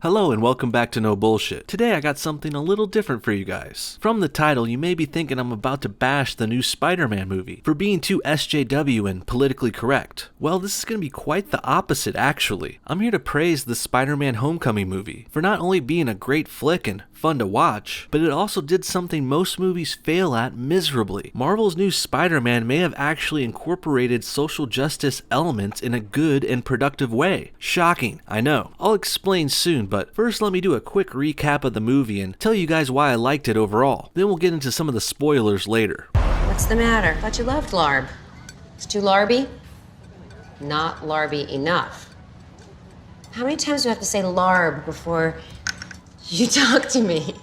Hello and welcome back to No Bullshit. Today I got something a little different for you guys. From the title, you may be thinking I'm about to bash the new Spider-Man movie for being too SJW and politically correct. Well, this is going to be quite the opposite actually. I'm here to praise the Spider-Man Homecoming movie for not only being a great flick and fun to watch, but it also did something most movies fail at miserably. Marvel's new Spider-Man may have actually incorporated social justice elements in a good and productive way. Shocking, I know. I'll explain soon, but first let me do a quick recap of the movie and tell you guys why I liked it overall. Then we'll get into some of the spoilers later. What's the matter? Thought you loved larb. It's too larby? Not larby enough. How many times do I have to say larb before you talk to me?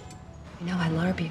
You know I larb you.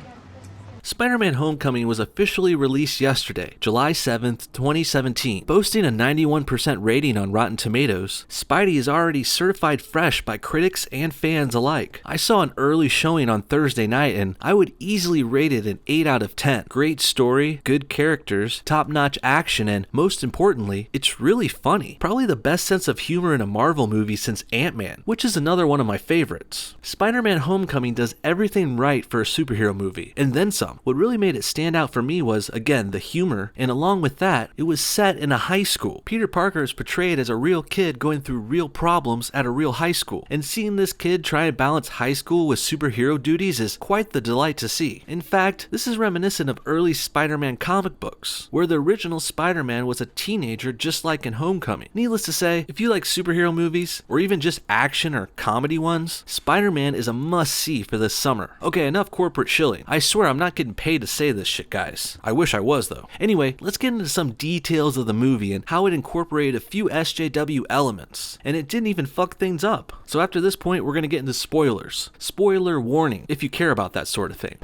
Spider-Man Homecoming was officially released yesterday, July 7th, 2017. Boasting a 91% rating on Rotten Tomatoes, Spidey is already certified fresh by critics and fans alike. I saw an early showing on Thursday night and I would easily rate it an 8 out of 10. Great story, good characters, top-notch action, and most importantly, it's really funny. Probably the best sense of humor in a Marvel movie since Ant-Man, which is another one of my favorites. Spider-Man Homecoming does everything right for a superhero movie, and then some. What really made it stand out for me was, again, the humor, and along with that, it was set in a high school. Peter Parker is portrayed as a real kid going through real problems at a real high school, and seeing this kid try and balance high school with superhero duties is quite the delight to see. In fact, this is reminiscent of early Spider-Man comic books, where the original Spider-Man was a teenager just like in Homecoming. Needless to say, if you like superhero movies, or even just action or comedy ones, Spider-Man is a must-see for this summer. Okay, enough corporate shilling. I swear I'm not getting paid to say this shit, guys. I wish I was, though. Anyway, let's get into some details of the movie and how it incorporated a few SJW elements. And it didn't even fuck things up. So after this point, we're gonna get into spoilers. Spoiler warning, if you care about that sort of thing.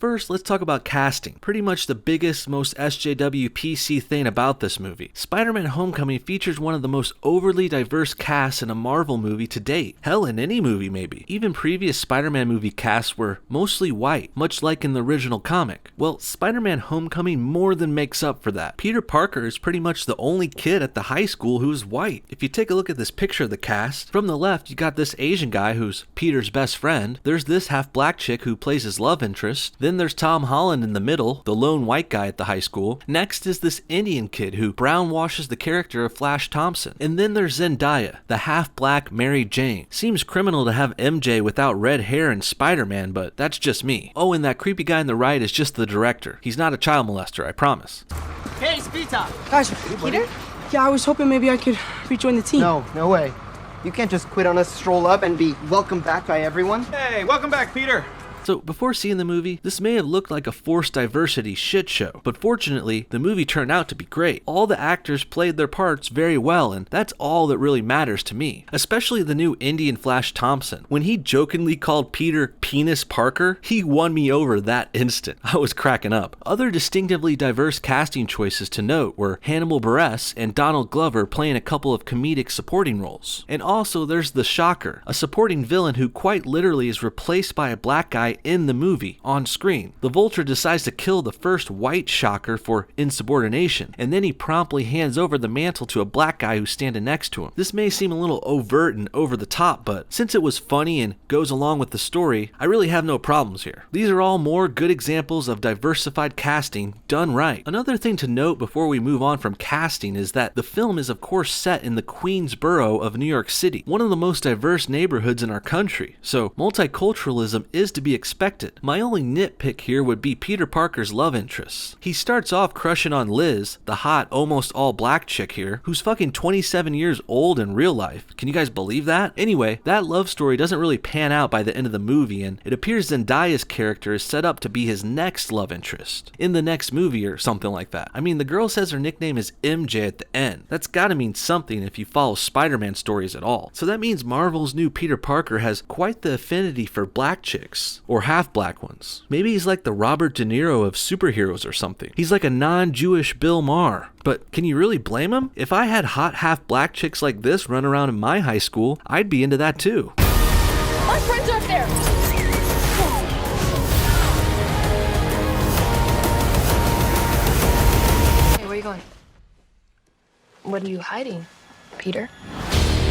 First, let's talk about casting. Pretty much the biggest, most SJW PC thing about this movie. Spider-Man Homecoming features one of the most overly diverse casts in a Marvel movie to date. Hell, in any movie maybe. Even previous Spider-Man movie casts were mostly white, much like in the original comic. Well, Spider-Man Homecoming more than makes up for that. Peter Parker is pretty much the only kid at the high school who's white. If you take a look at this picture of the cast, from the left you got this Asian guy who's Peter's best friend. There's this half-black chick who plays his love interest. Then there's Tom Holland in the middle, the lone white guy at the high school. Next is this Indian kid who brown washes the character of Flash Thompson. And then there's Zendaya, the half-black Mary Jane. Seems criminal to have MJ without red hair in Spider-Man, but that's just me. Oh, and that creepy guy on the right is just the director. He's not a child molester, I promise. Hey, Spita! Guys, Peter? yeah, I was hoping maybe I could rejoin the team. No way. You can't just quit on us, stroll up, and be welcomed back by everyone. Hey, welcome back, Peter. So before seeing the movie, this may have looked like a forced diversity shit show, but fortunately, the movie turned out to be great. All the actors played their parts very well, and that's all that really matters to me. Especially the new Indian Flash Thompson. When he jokingly called Peter Penis Parker, he won me over that instant. I was cracking up. Other distinctively diverse casting choices to note were Hannibal Buress and Donald Glover playing a couple of comedic supporting roles. And also there's the Shocker, a supporting villain who quite literally is replaced by a black guy in the movie, on screen. The Vulture decides to kill the first white Shocker for insubordination, and then he promptly hands over the mantle to a black guy who's standing next to him. This may seem a little overt and over the top, but since it was funny and goes along with the story, I really have no problems here. These are all more good examples of diversified casting done right. Another thing to note before we move on from casting is that the film is of course set in the Queensboro of New York City, one of the most diverse neighborhoods in our country, so multiculturalism is to be expected. My only nitpick here would be Peter Parker's love interests. He starts off crushing on Liz, the hot, almost all black chick here, who's fucking 27 years old in real life. Can you guys believe that? Anyway, that love story doesn't really pan out by the end of the movie, and it appears Zendaya's character is set up to be his next love interest in the next movie or something like that. I mean, the girl says her nickname is MJ at the end. That's gotta mean something if you follow Spider-Man stories at all. So that means Marvel's new Peter Parker has quite the affinity for black chicks, or half-black ones. Maybe he's like the Robert De Niro of superheroes or something. He's like a non-Jewish Bill Maher. But can you really blame him? If I had hot half-black chicks like this run around in my high school, I'd be into that too. My friends are up there! What are you hiding, Peter?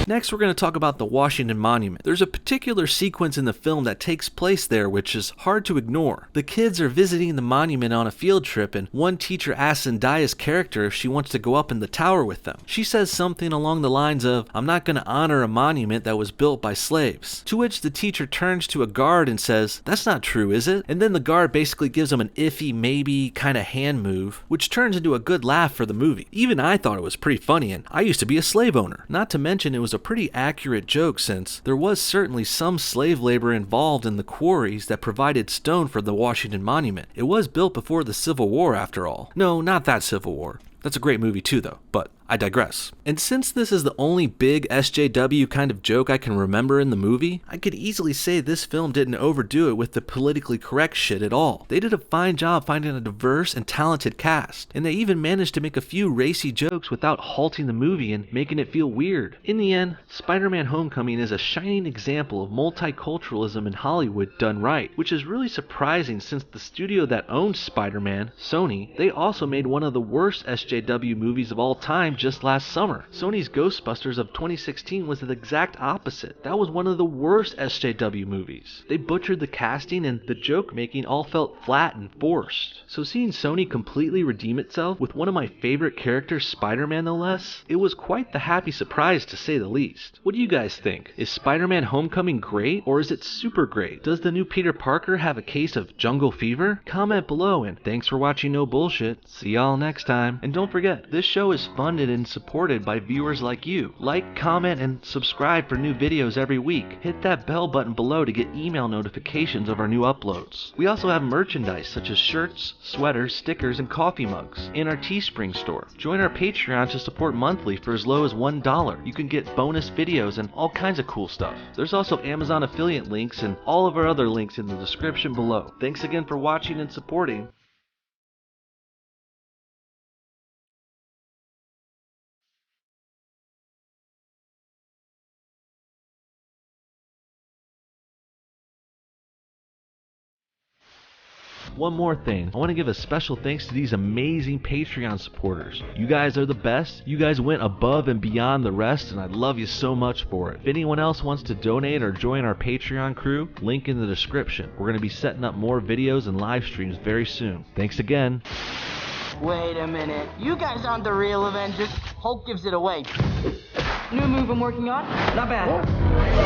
Next, we're going to talk about the Washington Monument. There's a particular sequence in the film that takes place there which is hard to ignore. The kids are visiting the monument on a field trip, and one teacher asks Zendaya's character if she wants to go up in the tower with them. She says something along the lines of, "I'm not going to honor a monument that was built by slaves." To which the teacher turns to a guard and says, "That's not true, is it?" And then the guard basically gives him an iffy, maybe kind of hand move, which turns into a good laugh for the movie. Even I thought it was pretty funny, and I used to be a slave owner. Not to mention it was a pretty accurate joke, since there was certainly some slave labor involved in the quarries that provided stone for the Washington Monument. It was built before the Civil War, after all. No, not that Civil War. That's a great movie too, though, but I digress. And since this is the only big SJW kind of joke I can remember in the movie, I could easily say this film didn't overdo it with the politically correct shit at all. They did a fine job finding a diverse and talented cast, and they even managed to make a few racy jokes without halting the movie and making it feel weird. In the end, Spider-Man Homecoming is a shining example of multiculturalism in Hollywood done right, which is really surprising since the studio that owned Spider-Man, Sony, they also made one of the worst SJW movies of all time just last summer. Sony's Ghostbusters of 2016 was the exact opposite. That was one of the worst SJW movies. They butchered the casting, and the joke making all felt flat and forced. So seeing Sony completely redeem itself with one of my favorite characters, Spider-Man no less, it was quite the happy surprise to say the least. What do you guys think? Is Spider-Man Homecoming great, or is it super great? Does the new Peter Parker have a case of jungle fever? Comment below, and thanks for watching No Bullshit. See y'all next time. And don't forget, this show is funded and supported by viewers like you. Like, comment, and subscribe for new videos every week. Hit that bell button below to get email notifications of our new uploads. We also have merchandise such as shirts, sweaters, stickers, and coffee mugs in our Teespring store. Join our Patreon to support monthly for as low as $1. You can get bonus videos and all kinds of cool stuff. There's also Amazon affiliate links and all of our other links in the description below. Thanks again for watching and supporting. One more thing, I want to give a special thanks to these amazing Patreon supporters. You guys are the best. You guys went above and beyond the rest, and I love you so much for it. If anyone else wants to donate or join our Patreon crew, link in the description. We're going to be setting up more videos and live streams very soon. Thanks again. Wait a minute. You guys aren't the real Avengers. Hulk gives it away. New move I'm working on. Not bad.